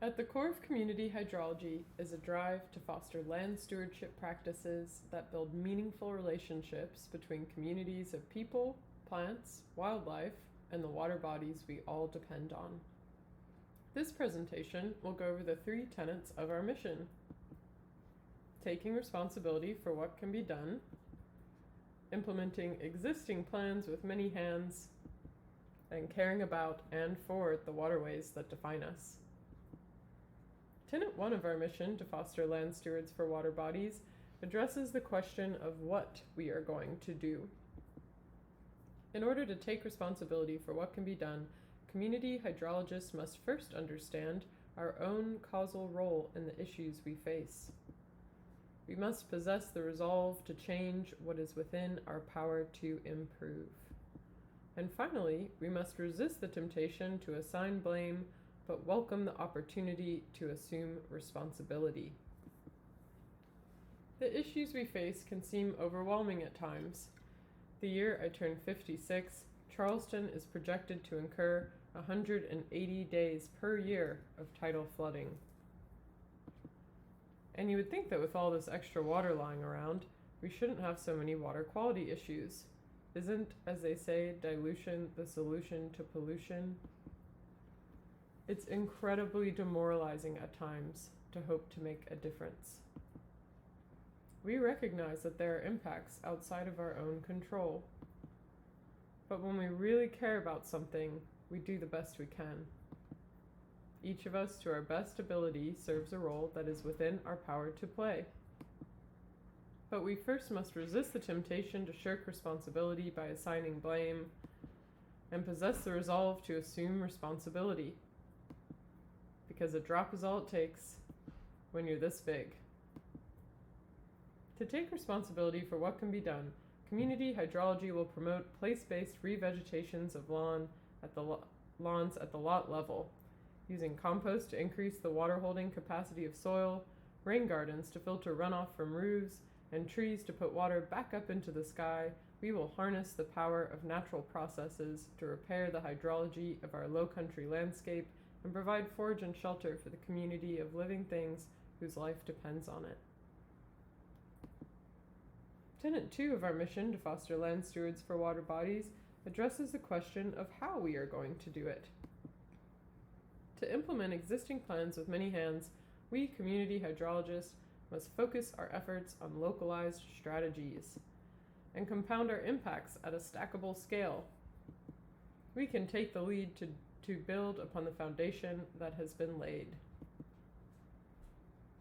At the core of community hydrology is a drive to foster land stewardship practices that build meaningful relationships between communities of people, plants, wildlife, and the water bodies we all depend on. This presentation will go over the 3 tenets of our mission: taking responsibility for what can be done, implementing existing plans with many hands, and caring about and for the waterways that define us. Tenet 1 of our mission to foster land stewards for water bodies addresses the question of what we are going to do. In order to take responsibility for what can be done, community hydrologists must first understand our own causal role in the issues we face. We must possess the resolve to change what is within our power to improve. And finally, we must resist the temptation to assign blame, but welcome the opportunity to assume responsibility. The issues we face can seem overwhelming at times. The year I turn 56, Charleston is projected to incur 180 days per year of tidal flooding. And you would think that with all this extra water lying around, we shouldn't have so many water quality issues. Isn't, as they say, dilution the solution to pollution? It's incredibly demoralizing at times to hope to make a difference. We recognize that there are impacts outside of our own control. But when we really care about something, we do the best we can. Each of us, to our best ability, serves a role that is within our power to play. But we first must resist the temptation to shirk responsibility by assigning blame, and possess the resolve to assume responsibility. Because a drop is all it takes when you're this big. To take responsibility for what can be done, community hydrology will promote place-based revegetations of lawns at the lot level, using compost to increase the water-holding capacity of soil, rain gardens to filter runoff from roofs, and trees to put water back up into the sky. We will harness the power of natural processes to repair the hydrology of our low-country landscape and provide forage and shelter for the community of living things whose life depends on it. Tenet 2 of our mission to foster land stewards for water bodies addresses the question of how we are going to do it. To implement existing plans with many hands, we community hydrologists must focus our efforts on localized strategies and compound our impacts at a stackable scale. We can take the lead to build upon the foundation that has been laid.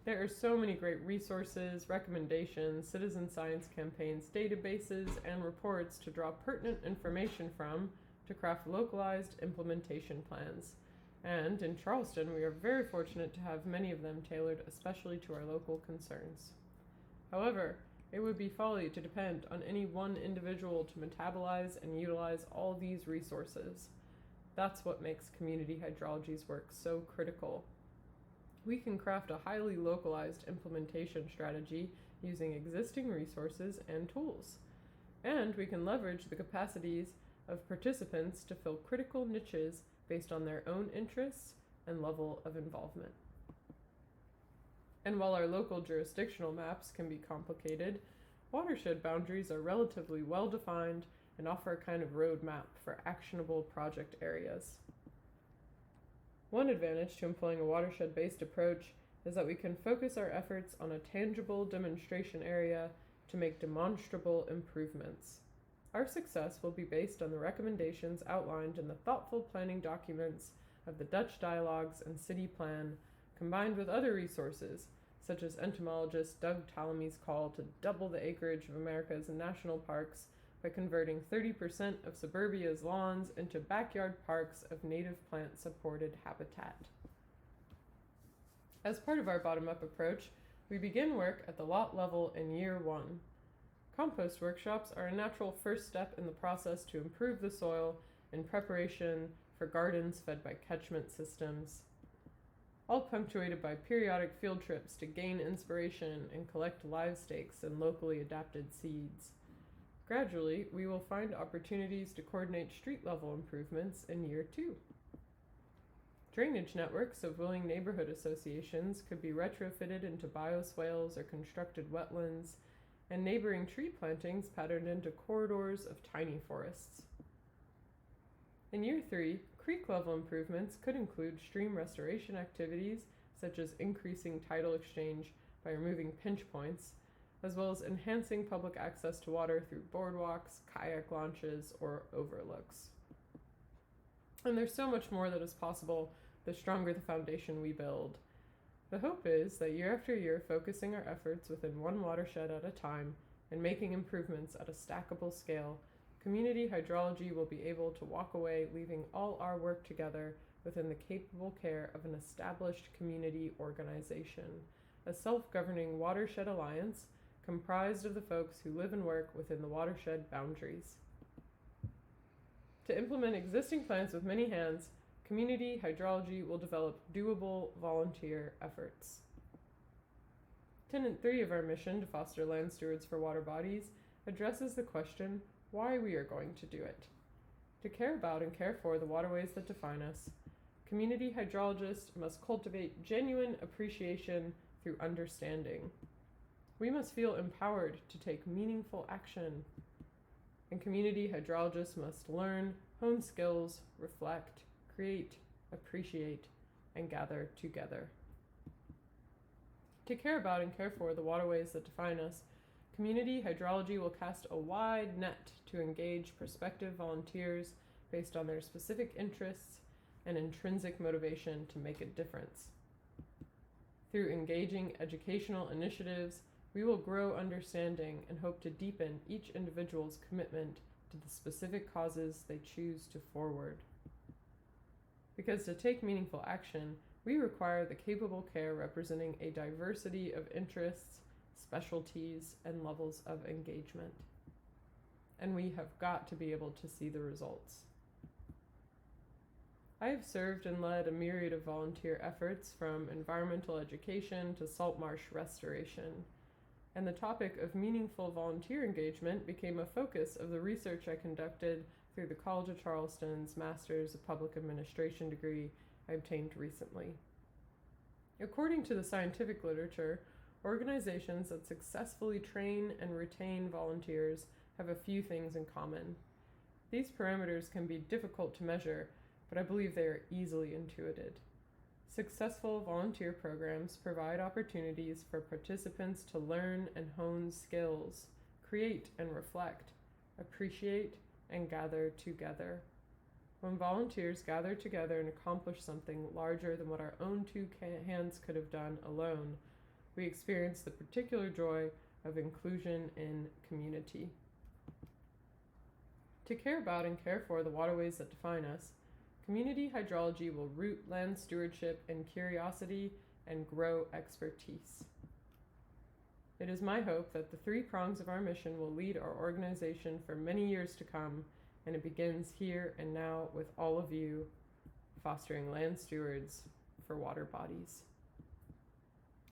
There are so many great resources, recommendations, citizen science campaigns, databases, and reports to draw pertinent information from to craft localized implementation plans. And in Charleston, we are very fortunate to have many of them tailored especially to our local concerns. However, it would be folly to depend on any one individual to metabolize and utilize all these resources. That's what makes community hydrology's work so critical. We can craft a highly localized implementation strategy using existing resources and tools. And we can leverage the capacities of participants to fill critical niches based on their own interests and level of involvement. And while our local jurisdictional maps can be complicated, watershed boundaries are relatively well defined and offer a kind of roadmap for actionable project areas. One advantage to employing a watershed-based approach is that we can focus our efforts on a tangible demonstration area to make demonstrable improvements. Our success will be based on the recommendations outlined in the thoughtful planning documents of the Dutch Dialogues and City Plan, combined with other resources, such as entomologist Doug Tallamy's call to double the acreage of America's national parks by converting 30% of suburbia's lawns into backyard parks of native plant-supported habitat. As part of our bottom-up approach, we begin work at the lot level in year 1. Compost workshops are a natural first step in the process to improve the soil in preparation for gardens fed by catchment systems, all punctuated by periodic field trips to gain inspiration and collect live stakes and locally adapted seeds. Gradually, we will find opportunities to coordinate street-level improvements in year 2. Drainage networks of willing neighborhood associations could be retrofitted into bioswales or constructed wetlands, and neighboring tree plantings patterned into corridors of tiny forests. In Year 3, creek level improvements could include stream restoration activities, such as increasing tidal exchange by removing pinch points, as well as enhancing public access to water through boardwalks, kayak launches, or overlooks. And there's so much more that is possible the stronger the foundation we build. The hope is that year after year, focusing our efforts within one watershed at a time and making improvements at a stackable scale, community hydrology will be able to walk away leaving all our work together within the capable care of an established community organization, a self-governing watershed alliance comprised of the folks who live and work within the watershed boundaries. To implement existing plans with many hands, community hydrology will develop doable volunteer efforts. Tenet 3 of our mission to foster land stewards for water bodies addresses the question why we are going to do it. To care about and care for the waterways that define us, community hydrologists must cultivate genuine appreciation through understanding. We must feel empowered to take meaningful action. And community hydrologists must learn, hone skills, reflect, create, appreciate, and gather together. To care about and care for the waterways that define us, community hydrology will cast a wide net to engage prospective volunteers based on their specific interests and intrinsic motivation to make a difference. Through engaging educational initiatives, we will grow understanding and hope to deepen each individual's commitment to the specific causes they choose to forward. Because to take meaningful action, we require the capable care representing a diversity of interests, specialties, and levels of engagement. And we have got to be able to see the results. I have served and led a myriad of volunteer efforts from environmental education to salt marsh restoration, and the topic of meaningful volunteer engagement became a focus of the research I conducted through the College of Charleston's Master's of Public Administration degree I obtained recently. According to the scientific literature, organizations that successfully train and retain volunteers have a few things in common. These parameters can be difficult to measure, but I believe they are easily intuited. Successful volunteer programs provide opportunities for participants to learn and hone skills, create and reflect, appreciate, and gather together. When volunteers gather together and accomplish something larger than what our own two hands could have done alone, we experience the particular joy of inclusion in community. To care about and care for the waterways that define us, community hydrology will root land stewardship in curiosity and grow expertise. It is my hope that the 3 prongs of our mission will lead our organization for many years to come, and it begins here and now with all of you, fostering land stewards for water bodies.